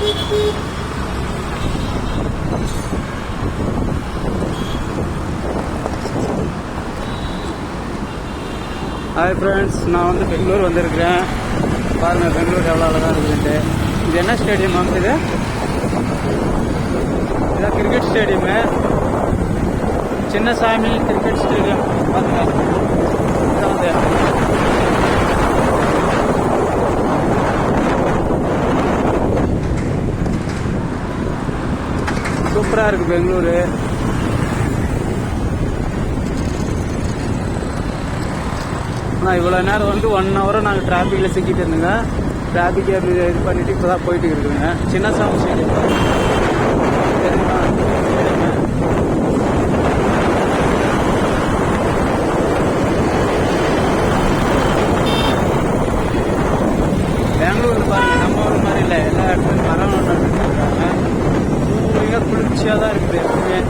Hi friends, நான் வந்து பெங்களூர் வந்திருக்கிறேன். பாருங்கள் பெங்களூர் எவ்வளோ அழகாக இருக்குதுன்ட்டு. இது என்ன ஸ்டேடியம் வந்து இதான் cricket stadium, Chinnasamy cricket stadium. பாருங்கள் வந்து சூப்பராக இருக்குது பெங்களூரு. ஆனால் இவ்வளோ நேரம் வந்து 1 hour நாங்கள் டிராஃபிக்கில் சிக்கிட்டு இருந்தோங்க. டிராஃபிக்கை இது பண்ணிவிட்டு இப்போ தான் போயிட்டு இருக்குதுங்க. சின்னசாமி ஸ்டேடியம் சரிங்களா? பெங்களூரில் பாருங்கள், நம்ம ஊர் மாதிரி இல்லை. எல்லா இடத்துலையும் மரம் நட்டுருக்காங்க. சூழ்நிலை குளிர்ச்சியாக தான் இருக்குது எப்பவுமே.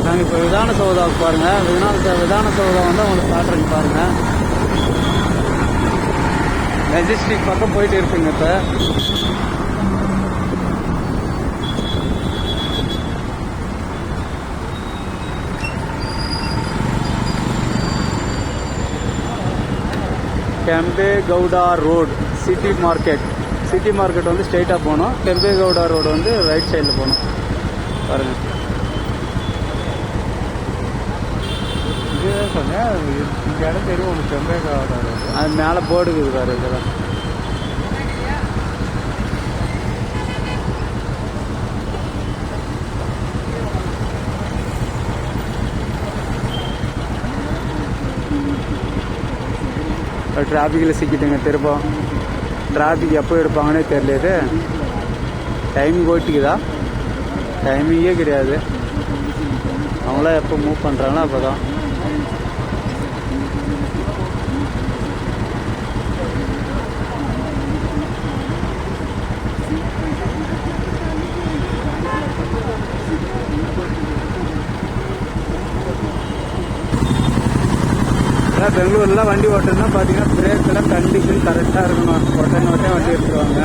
நாங்கள் இப்போ விதான சௌதாவுக்கு பாருங்கள். விதான சௌதா வந்து அவங்களுக்கு காட்டுறீங்க பாருங்கள். மெஜஸ்டிக் பக்கம் போயிட்டு இருக்குங்க. இப்போ கெம்பேகவுடா ரோடு சிட்டி மார்க்கெட் வந்து ஸ்ட்ரெயிட்டாக போகணும். கெம்பேகவுடா ரோடு வந்து ரைட் சைடில் போகணும். பாருங்கள், சொன்னேன் இந்த இடம் தெரியும் உங்களுக்கு. கெம்பேகவுடா ரோடு அது மேலே போர்டு இருக்குது பாரு. இதெல்லாம் டிராஃபிக்கில் சிக்கிட்டுங்க. திரும்ப டிராஃபிக் எப்போ எடுப்பாங்கன்னே தெரியல. டைமிங் ஓட்டிக்குதா? டைமிங்கே கிடையாது. அவங்களாம் எப்போ மூவ் பண்ணுறாங்களோ அப்போ தான். பெங்களூர்லாம் வண்டி ஓட்டுறதுனா பார்த்தீங்கன்னா பிரேக்கெல்லாம் கண்டிஷன் கரெக்டாக இருக்கணும். உடனே வண்டி எடுத்துருவாங்க.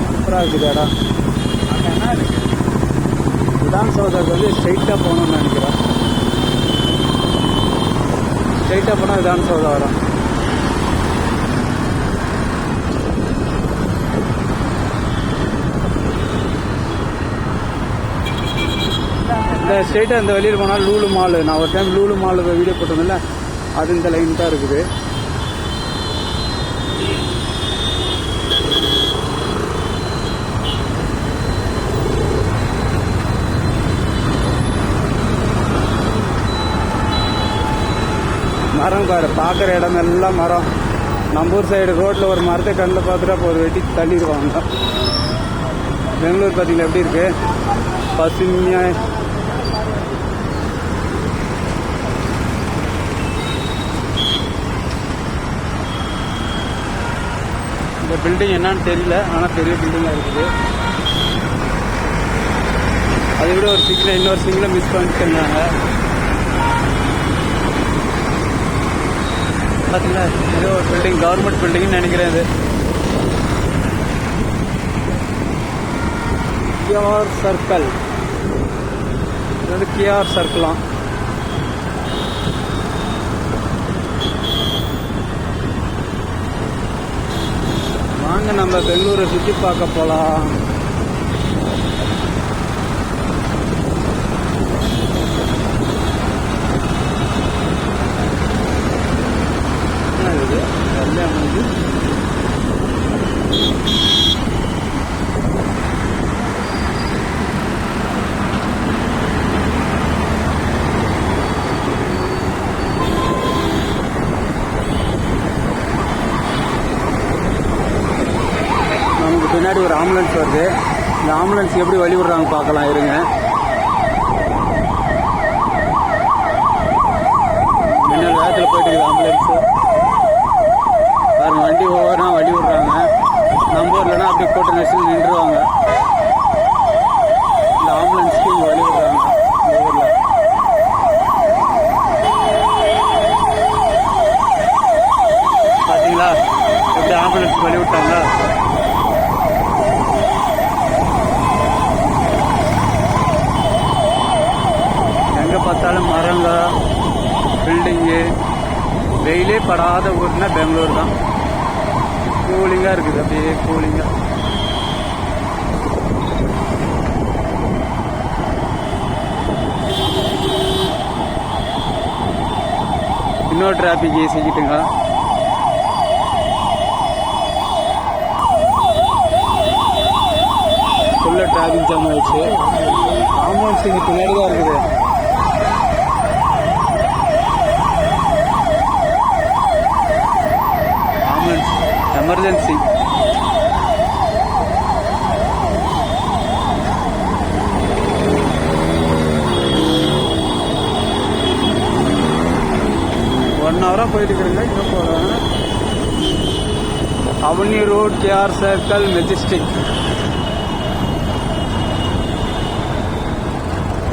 சூப்பராக இருக்குது இடம். அங்கே என்ன இருக்குது, விதான் சௌதாவுக்கு வந்து ஸ்ட்ரெயிட்டாக போகணும்னு நினைக்கிறேன். ஸ்ட்ரெயிட்டாக போனால் விதான் சௌதா வரும். இந்த ஸ்ட்ரெயிட்டாக இந்த வெளியில் போனால் லூலு மால். நான் ஒரு டைம் லூலு மால் வீடியோ போட்டிருந்தேன்ல, அது இந்த லைன் தான் இருக்குது. மரம் பாரு, பார்க்குற இடம் எல்லாம் மரம். நம்ம ஊர் சைடு ரோட்டில் ஒரு மரத்தை கண்ணில் பார்த்துட்டா போது வெட்டி தள்ளிடுவாங்க. பெங்களூர் பார்த்தீங்கன்னா எப்படி இருக்குது, பசுமையாக. இந்த பில்டிங் என்னன்னு தெரியல, ஆனால் பெரிய பில்டிங்காக இருக்குது. அதை விட ஒரு இன்னொரு சிங்கிளை மிஸ் பண்ணிட்டு இருந்தாங்க. பார்த்தீங்களா, ஏதோ ஒரு பில்டிங், கவர்மெண்ட் பில்டிங்னு நினைக்கிறேன். இது கியார் சர்க்கிள். இது வந்து கியார் சர்க்கிளாம். வாங்க நம்ம பெங்களூரை சுற்றி பார்க்க போகலாம். பின்னாடி ஒரு ஆம்புலன்ஸ் வருது. இந்த ஆம்புலன்ஸ் எப்படி வழி விடுறாங்க பார்க்கலாம் இருங்க. என்ன வேகத்தில் போயிட்டு இருக்குது ஆம்புலன்ஸு பாருங்க. வண்டி அப்படி கூட்ட நெரிசல் நின்றுவாங்க. இந்த ஆம்புலன்ஸ்க்கு இங்கே வழி விடுறாங்க இந்த ஊரில். பார்த்தீங்களா எப்படி ஆம்புலன்ஸ் வழி விட்டாங்க. எங்கே பார்த்தாலும் மரங்க, பில்டிங்கு, வெயிலே படாத ஊர்னா பெங்களூர் தான். கூலிங்காக இருக்குது, அப்படியே கூலிங்காக. இன்னொரு டிராஃபிக் சிக்கிட்டுங்க. ஃபுல்லாக டிராஃபிக் ஜாம் ஆயிடுச்சு. ஆம்புலன்ஸ் இங்கே பின்னாடி தான் இருக்குது. Ambulance emergency. ஒன் ஹவராக போயிட்டு இருக்கிறீங்க. இன்னும் போகிறாங்க. அவனி ரோட், கேஆர் சர்க்கிள், மெஜஸ்டிக்.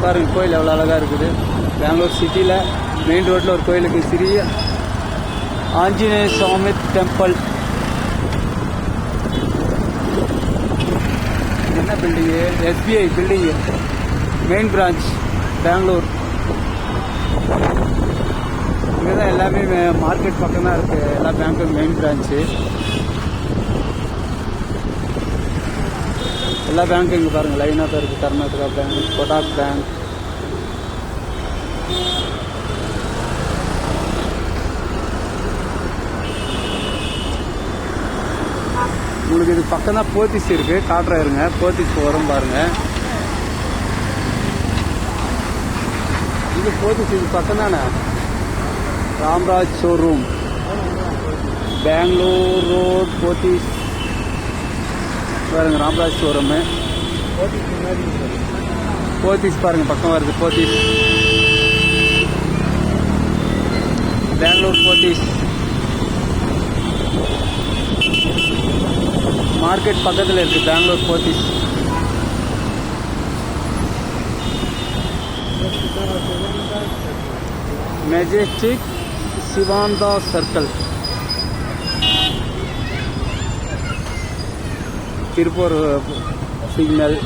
பாருங்க கோயில் எவ்வளோ அழகாக இருக்குது. பெங்களூர் சிட்டியில் மெயின் ரோட்டில் ஒரு கோயிலுக்கு சிறிய ஆஞ்சநேய சுவாமி டெம்பிள். என்ன building? SBI building, main branch Bangalore. இங்கே தான் எல்லாமே மார்க்கெட் பக்கம் தான் இருக்குது. எல்லா பேங்க்கும் மெயின் பிரான்ச்சு. எல்லா பேங்க்கும் இங்கே பாருங்கள் லைனாக தான் இருக்குது. Karnataka bank, Kotak bank. உங்களுக்கு இது பக்கம் தான் போத்தீஸ் இருக்குது. காட்டுறா இருங்க. போத்தீஸ் வரும் பாருங்கள். இது போத்தீஸ், இது பக்கம் தானே. Ramraj showroom, Bangalore road, Pothys. பாருங்க ராம்ராஜ் ஷோரூமு. போத்தீஸ் பாருங்க பக்கம் வருது. போத்தீஸ், பெங்களூர் போத்தீஸ் மார்க்கெட் பக்கத்தில் இருக்குது. Bangalore Pothys. Majestic, Sivananda circle, Tiruppur signal.